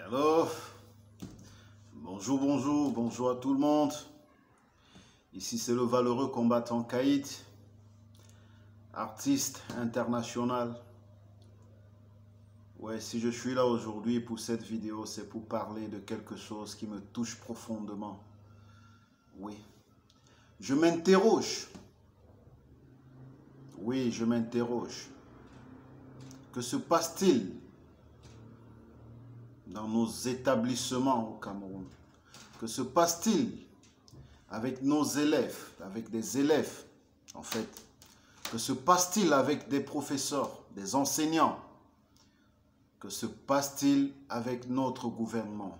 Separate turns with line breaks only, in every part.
Hello, bonjour à tout le monde. Ici c'est le valeureux combattant Kaïd, artiste international. Ouais, si je suis là aujourd'hui pour cette vidéo, c'est pour parler de quelque chose qui me touche profondément. Oui, je m'interroge. Oui, je m'interroge. Que se passe-t-il dans nos établissements au Cameroun? Que se passe-t-il avec nos élèves, avec des élèves en fait? Que se passe-t-il avec des professeurs, des enseignants? Que se passe-t-il avec notre gouvernement?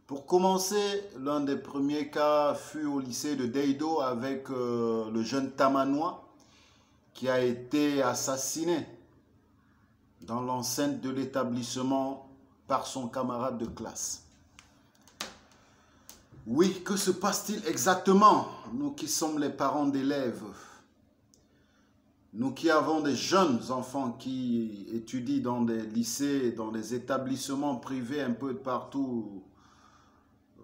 Pour commencer, l'un des premiers cas fut au lycée de Deido avec le jeune Tamanois qui a été assassiné dans l'enceinte de l'établissement par son camarade de classe. Oui, que se passe-t-il exactement? Nous qui sommes les parents d'élèves, nous qui avons des jeunes enfants qui étudient dans des lycées, dans des établissements privés un peu de partout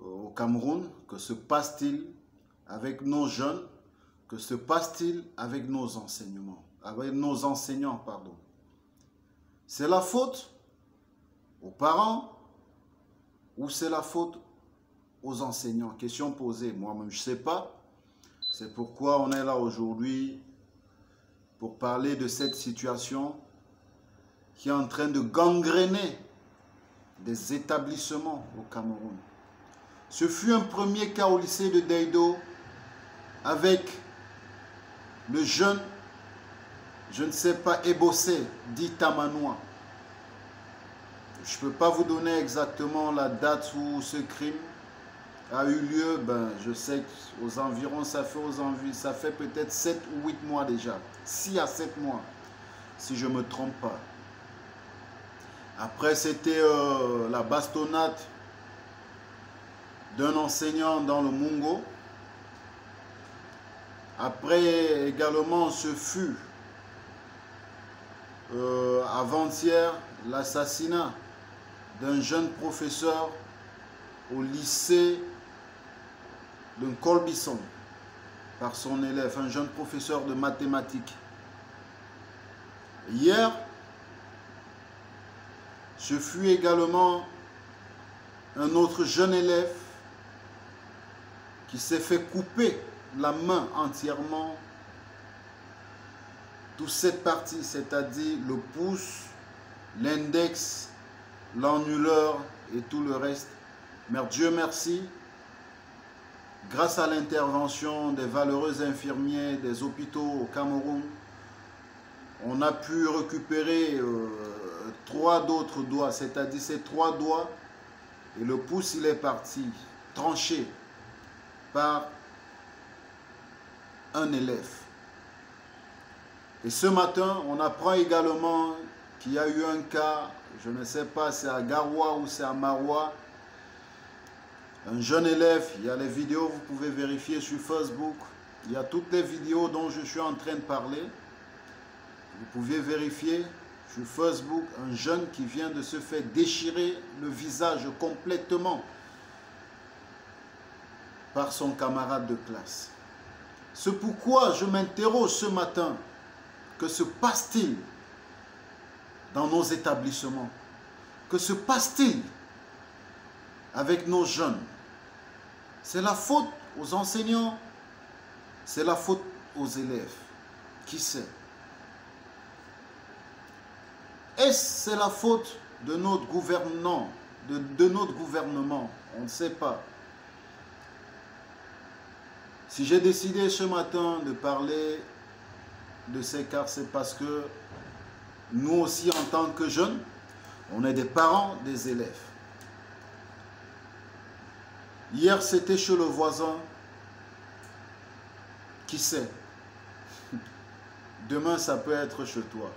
au Cameroun, que se passe-t-il avec nos jeunes? Que se passe-t-il avec nos enseignements, avec nos enseignants, pardon? C'est la faute aux parents ou c'est la faute aux enseignants? Question posée. Moi-même, je ne sais pas. C'est pourquoi on est là aujourd'hui pour parler de cette situation qui est en train de gangréner des établissements au Cameroun. Ce fut un premier cas au lycée de Deido avec le jeune, je ne sais pas, Ebossé, dit Tamanois. Je ne peux pas vous donner exactement la date où ce crime a eu lieu. Ben, je sais qu'aux environs, ça fait peut-être 7 ou 8 mois déjà. 6 à 7 mois, si je ne me trompe pas. Après, c'était la bastonnade d'un enseignant dans le Mungo. Après, également, ce fut avant-hier l'assassinat d'un jeune professeur au lycée de Colbisson par son élève, un jeune professeur de mathématiques. Hier, ce fut également un autre jeune élève qui s'est fait couper la main entièrement, toute cette partie, c'est-à-dire le pouce, l'index, l'annulaire et tout le reste. Mais Dieu merci, grâce à l'intervention des valeureux infirmiers des hôpitaux au Cameroun, on a pu récupérer 3 d'autres doigts, c'est-à-dire ces 3 doigts, et le pouce il est parti, tranché par un élève. Et ce matin, on apprend également qu'il y a eu un cas, je ne sais pas si c'est à Garoua ou c'est à Maroua, un jeune élève, il y a les vidéos, vous pouvez vérifier sur Facebook, il y a toutes les vidéos dont je suis en train de parler, vous pouvez vérifier sur Facebook, un jeune qui vient de se faire déchirer le visage complètement par son camarade de classe. C'est pourquoi je m'interroge ce matin, que se passe-t-il dans nos établissements? Que se passe-t-il avec nos jeunes? C'est la faute aux enseignants? C'est la faute aux élèves? Qui sait? Est-ce c'est la faute de notre gouvernement, de notre gouvernement? On ne sait pas. Si j'ai décidé ce matin de parler de ces cas, c'est parce que nous aussi, en tant que jeunes, on est des parents des élèves. Hier, c'était chez le voisin. Qui sait? Demain, ça peut être chez toi.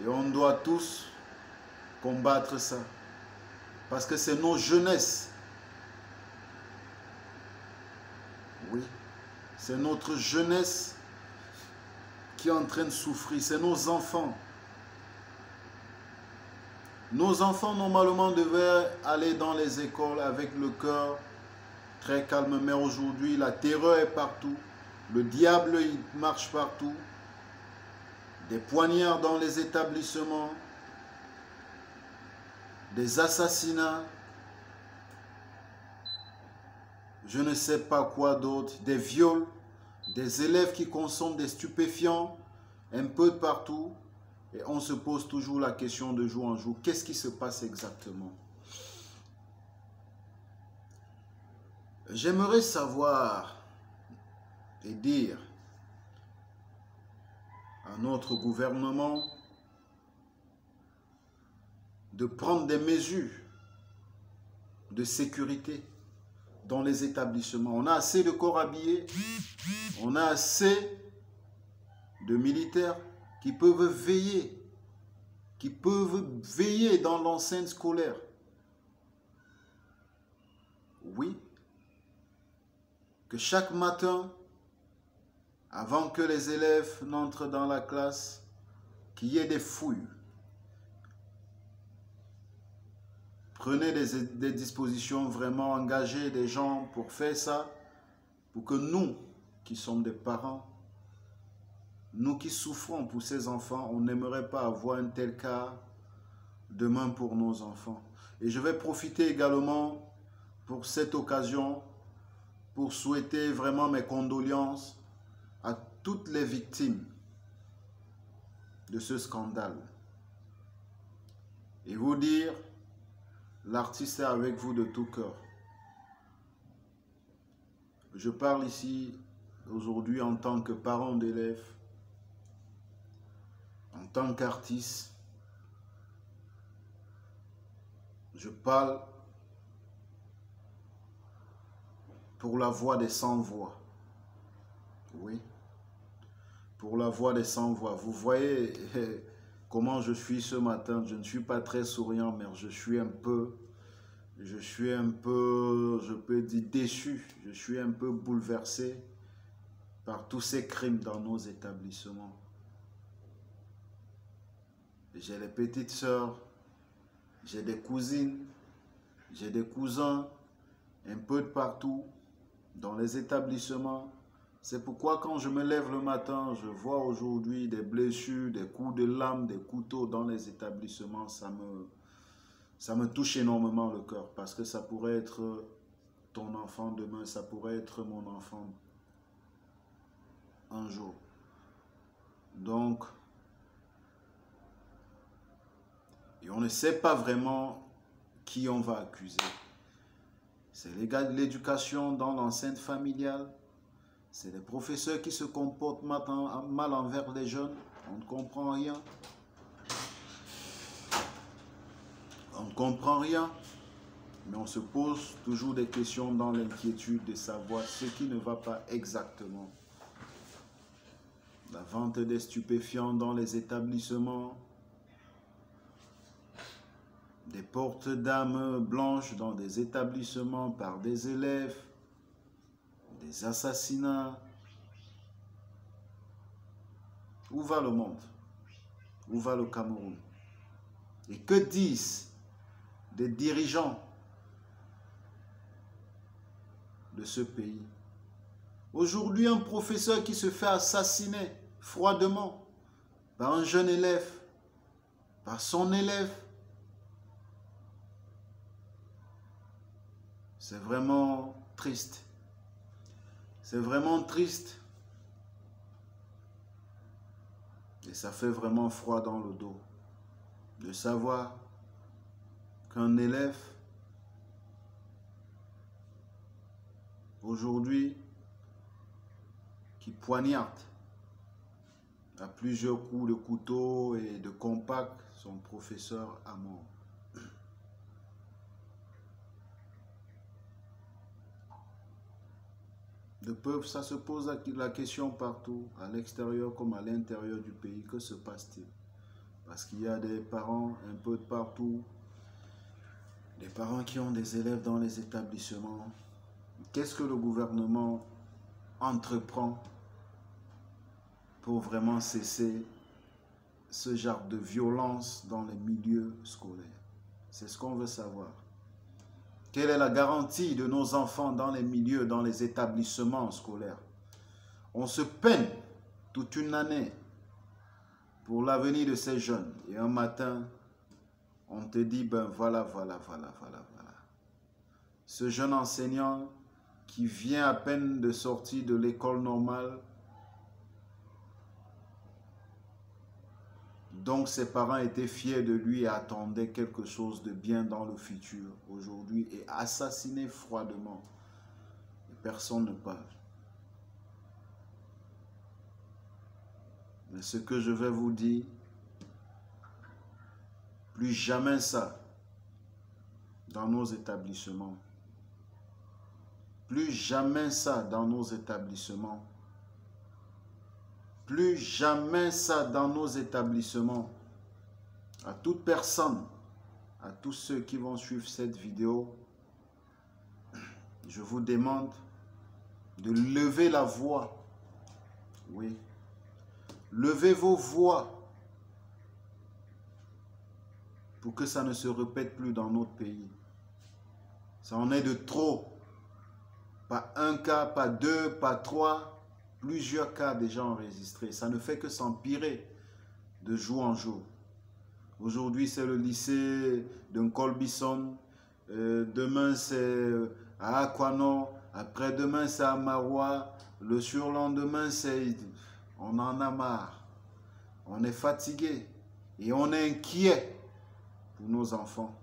Et on doit tous combattre ça. Parce que c'est nos jeunesses. Oui, c'est notre jeunesse qui est en train de souffrir. C'est nos enfants. Nos enfants, normalement, devaient aller dans les écoles avec le cœur très calme. Mais aujourd'hui, la terreur est partout. Le diable, il marche partout. Des poignards dans les établissements. Des assassinats. Je ne sais pas quoi d'autre. Des viols. Des élèves qui consomment des stupéfiants. Un peu de partout. Et on se pose toujours la question de jour en jour. Qu'est-ce qui se passe exactement? J'aimerais savoir et dire à notre gouvernement de prendre des mesures de sécurité dans les établissements. On a assez de corps habillés, on a assez de militaires qui peuvent veiller dans l'enceinte scolaire. Oui, que chaque matin, avant que les élèves n'entrent dans la classe, qu'il y ait des fouilles. Prenez des dispositions, vraiment engagez des gens pour faire ça, pour que nous, qui sommes des parents, nous qui souffrons pour ces enfants, on n'aimerait pas avoir un tel cas demain pour nos enfants. Et je vais profiter également pour cette occasion pour souhaiter vraiment mes condoléances à toutes les victimes de ce scandale. Et vous dire, l'artiste est avec vous de tout cœur. Je parle ici aujourd'hui en tant que parent d'élèves, en tant qu'artiste. Je parle pour la voix des sans-voix. Oui, pour la voix des sans-voix. Vous voyez comment je suis ce matin. Je ne suis pas très souriant, mais je suis un peu, je peux dire déçu. Je suis un peu bouleversé par tous ces crimes dans nos établissements. J'ai les petites sœurs, j'ai des cousines, j'ai des cousins, un peu de partout, dans les établissements. C'est pourquoi quand je me lève le matin, je vois aujourd'hui des blessures, des coups de lame, des couteaux dans les établissements. Ça me touche énormément le cœur parce que ça pourrait être ton enfant demain, ça pourrait être mon enfant un jour. Donc, et on ne sait pas vraiment qui on va accuser. C'est l'éducation dans l'enceinte familiale. C'est les professeurs qui se comportent mal envers les jeunes. On ne comprend rien. On ne comprend rien. Mais on se pose toujours des questions dans l'inquiétude de savoir ce qui ne va pas exactement. La vente des stupéfiants dans les établissements. Des portes d'armes blanches dans des établissements par des élèves. Des assassinats. Où va le monde? Où va le Cameroun? Et que disent des dirigeants de ce pays? Aujourd'hui, un professeur qui se fait assassiner froidement par un jeune élève, par son élève. C'est vraiment triste. C'est vraiment triste. Et ça fait vraiment froid dans le dos de savoir qu'un élève, aujourd'hui, qui poignarde à plusieurs coups de couteau et de compact son professeur à mort. Le peuple, ça se pose la question partout, à l'extérieur comme à l'intérieur du pays. Que se passe-t-il? Parce qu'il y a des parents un peu de partout, des parents qui ont des élèves dans les établissements. Qu'est-ce que le gouvernement entreprend pour vraiment cesser ce genre de violence dans les milieux scolaires? C'est ce qu'on veut savoir. Quelle est la garantie de nos enfants dans les milieux, dans les établissements scolaires? On se peine toute une année pour l'avenir de ces jeunes. Et un matin, on te dit, ben voilà. Ce jeune enseignant qui vient à peine de sortir de l'école normale, donc ses parents étaient fiers de lui et attendaient quelque chose de bien dans le futur, aujourd'hui est assassiné froidement. Et personne ne parle. Mais ce que je vais vous dire, plus jamais ça dans nos établissements. Plus jamais ça dans nos établissements. Plus jamais ça dans nos établissements. À toute personne, à tous ceux qui vont suivre cette vidéo, je vous demande de lever la voix. Oui. Levez vos voix pour que ça ne se répète plus dans notre pays. Ça en est de trop. Pas un cas, pas deux, pas trois, plusieurs cas déjà enregistrés. Ça ne fait que s'empirer de jour en jour. Aujourd'hui, c'est le lycée de Nkolbison. Demain, c'est à Aquano. Après-demain, c'est à Maroua. Le surlendemain, c'est... On en a marre. On est fatigué. Et on est inquiet pour nos enfants.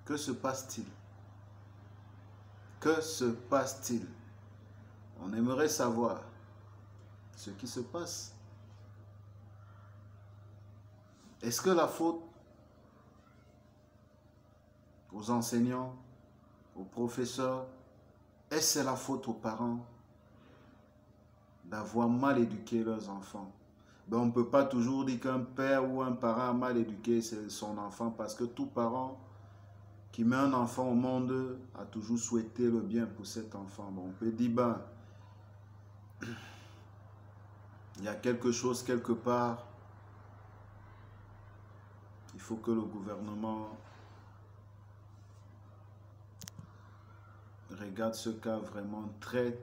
Que se passe-t-il? Que se passe-t-il? On aimerait savoir ce qui se passe. Est-ce que la faute aux enseignants, aux professeurs, est-ce la faute aux parents d'avoir mal éduqué leurs enfants? Ben, on ne peut pas toujours dire qu'un père ou un parent a mal éduqué son enfant, parce que tout parent qui met un enfant au monde a toujours souhaité le bien pour cet enfant. Bon, on peut dire, ben, il y a quelque chose quelque part. Il faut que le gouvernement regarde ce cas vraiment très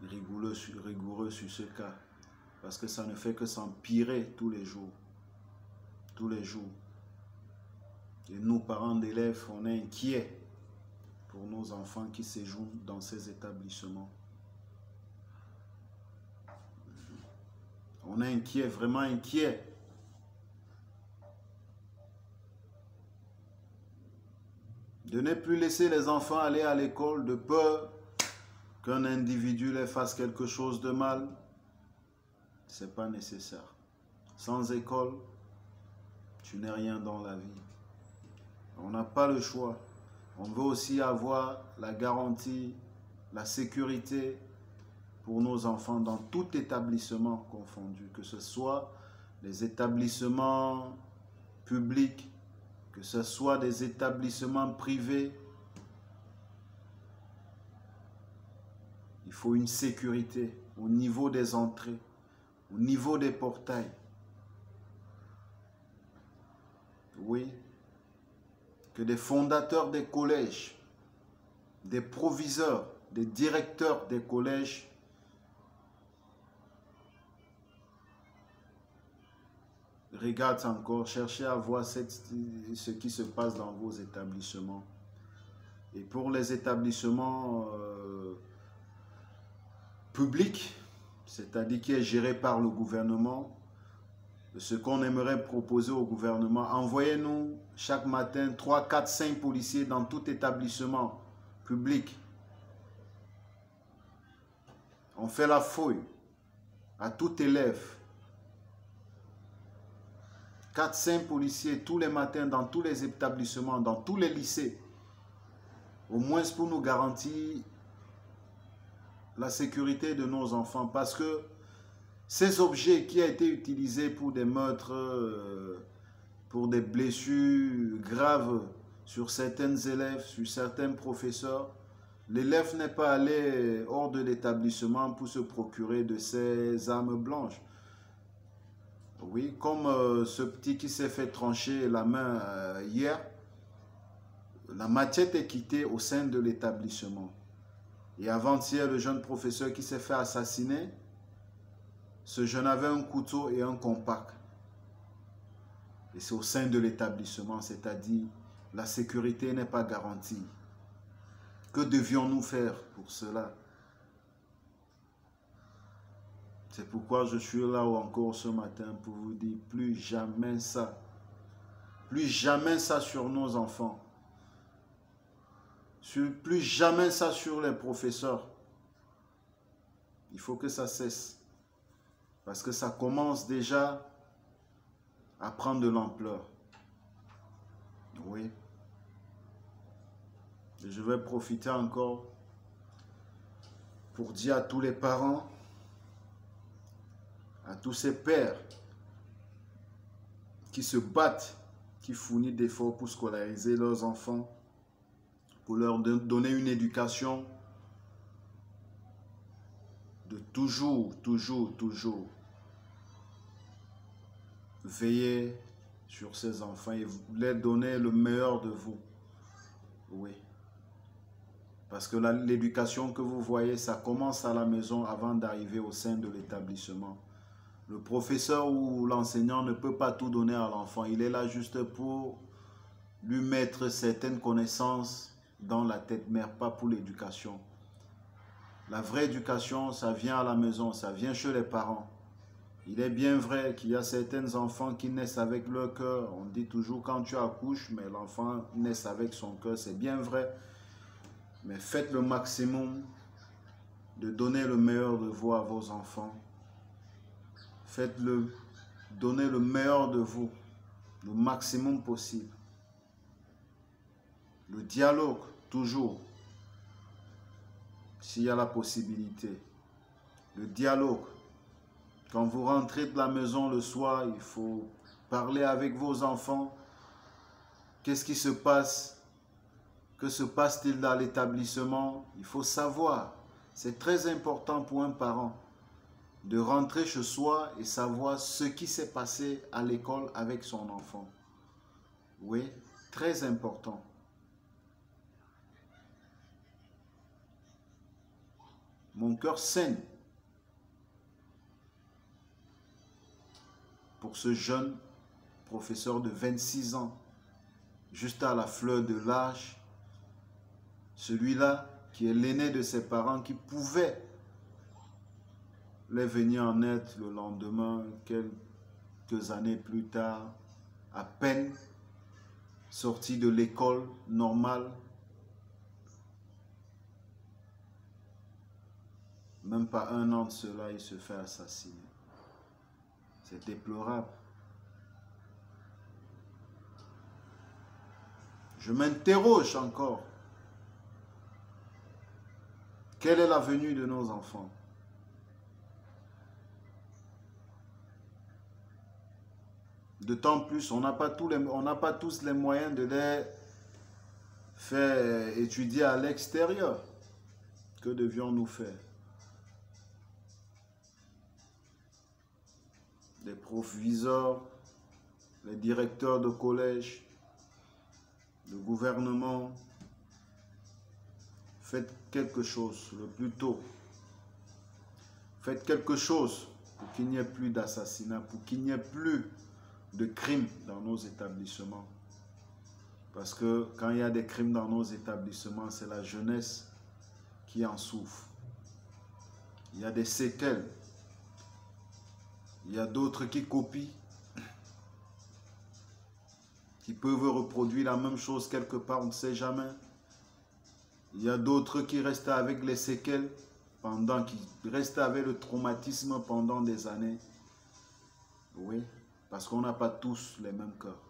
rigoureux sur ce cas. Parce que ça ne fait que s'empirer tous les jours. Tous les jours. Et nous, parents d'élèves, on est inquiets pour nos enfants qui séjournent dans ces établissements. On est inquiets, vraiment inquiets. De ne plus laisser les enfants aller à l'école de peur qu'un individu les fasse quelque chose de mal. Ce n'est pas nécessaire. Sans école, tu n'es rien dans la vie. On n'a pas le choix. On veut aussi avoir la garantie, la sécurité pour nos enfants dans tout établissement confondu, que ce soit les établissements publics, que ce soit des établissements privés. Il faut une sécurité au niveau des entrées, au niveau des portails. Oui. Que des fondateurs des collèges, des proviseurs, des directeurs des collèges regardent encore, cherchez à voir ce qui se passe dans vos établissements. Et pour les établissements publics, c'est-à-dire qui est géré par le gouvernement, ce qu'on aimerait proposer au gouvernement, envoyez-nous chaque matin 3, 4, 5 policiers dans tout établissement public. On fait la fouille à tout élève. 4, 5 policiers tous les matins dans tous les établissements, dans tous les lycées. Au moins pour nous garantir la sécurité de nos enfants. Parce que ces objets qui ont été utilisés pour des meurtres, pour des blessures graves sur certains élèves, sur certains professeurs, l'élève n'est pas allé hors de l'établissement pour se procurer de ces armes blanches. Oui, comme ce petit qui s'est fait trancher la main hier, la machette est quittée au sein de l'établissement. Et avant-hier, le jeune professeur qui s'est fait assassiner, ce jeune avait un couteau et un compact. Et c'est au sein de l'établissement, c'est-à-dire la sécurité n'est pas garantie. Que devions-nous faire pour cela? C'est pourquoi je suis là encore ce matin pour vous dire plus jamais ça. Plus jamais ça sur nos enfants. Plus jamais ça sur les professeurs. Il faut que ça cesse. Parce que ça commence déjà à prendre de l'ampleur. Oui. Et je vais profiter encore pour dire à tous les parents, à tous ces pères qui se battent, qui fournissent d'efforts pour scolariser leurs enfants, pour leur donner une éducation, de toujours veiller sur ces enfants et leur donner le meilleur de vous. Oui. Parce que l'éducation que vous voyez, ça commence à la maison avant d'arriver au sein de l'établissement. Le professeur ou l'enseignant ne peut pas tout donner à l'enfant. Il est là juste pour lui mettre certaines connaissances dans la tête, mais pas pour l'éducation. La vraie éducation, ça vient à la maison, ça vient chez les parents. Il est bien vrai qu'il y a certains enfants qui naissent avec leur cœur. On dit toujours quand tu accouches, mais l'enfant naît avec son cœur. C'est bien vrai. Mais faites le maximum de donner le meilleur de vous à vos enfants. Faites-le, donnez le meilleur de vous, le maximum possible. Le dialogue, toujours, s'il y a la possibilité. Le dialogue. Quand vous rentrez de la maison le soir, il faut parler avec vos enfants. Qu'est-ce qui se passe? Que se passe-t-il dans l'établissement? Il faut savoir. C'est très important pour un parent de rentrer chez soi et savoir ce qui s'est passé à l'école avec son enfant. Oui, très important. Mon cœur saigne pour ce jeune professeur de 26 ans, juste à la fleur de l'âge, celui-là qui est l'aîné de ses parents, qui pouvait les venir en aide le lendemain, quelques années plus tard, à peine sorti de l'école normale, même pas un an de cela, il se fait assassiner. C'est déplorable. Je m'interroge encore. Quelle est l'avenir de nos enfants? D'autant plus, on n'a pas tous les moyens de les faire étudier à l'extérieur. Que devions-nous faire? Les proviseurs, les directeurs de collège, le gouvernement, faites quelque chose le plus tôt. Faites quelque chose pour qu'il n'y ait plus d'assassinats, pour qu'il n'y ait plus de crimes dans nos établissements. Parce que quand il y a des crimes dans nos établissements, c'est la jeunesse qui en souffre. Il y a des séquelles. Il y a d'autres qui copient, qui peuvent reproduire la même chose quelque part, on ne sait jamais. Il y a d'autres qui restent avec les séquelles, qui restent avec le traumatisme pendant des années. Oui, parce qu'on n'a pas tous les mêmes cœurs.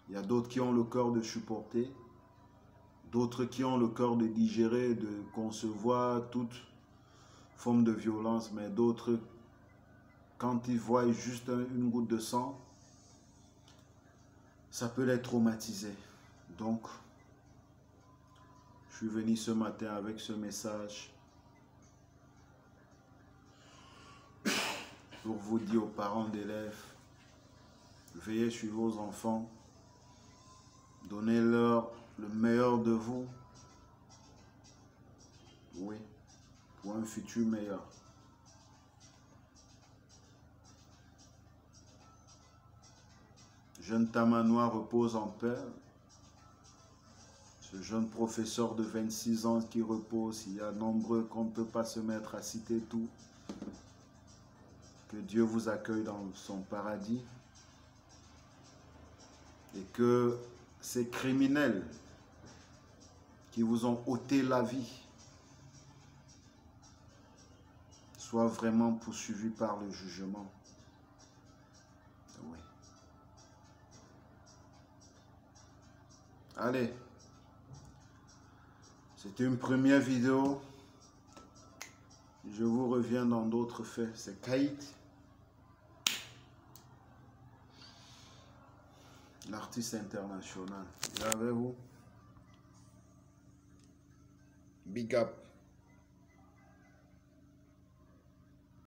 Il y a d'autres qui ont le cœur de supporter, d'autres qui ont le cœur de digérer, de concevoir toute forme de violence, mais d'autres, quand ils voient juste une goutte de sang, ça peut les traumatiser. Donc, je suis venu ce matin avec ce message pour vous dire aux parents d'élèves, veillez sur vos enfants, donnez-leur le meilleur de vous, oui, pour un futur meilleur. Jeune Tamanois repose en paix. Ce jeune professeur de 26 ans qui repose, il y a nombreux qu'on ne peut pas se mettre à citer tout. Que Dieu vous accueille dans son paradis. Et que ces criminels qui vous ont ôté la vie soient vraiment poursuivis par le jugement. Oui. Allez. C'était une première vidéo. Je vous reviens dans d'autres faits. C'est Kaït, l'artiste international. Là avec vous. Big up.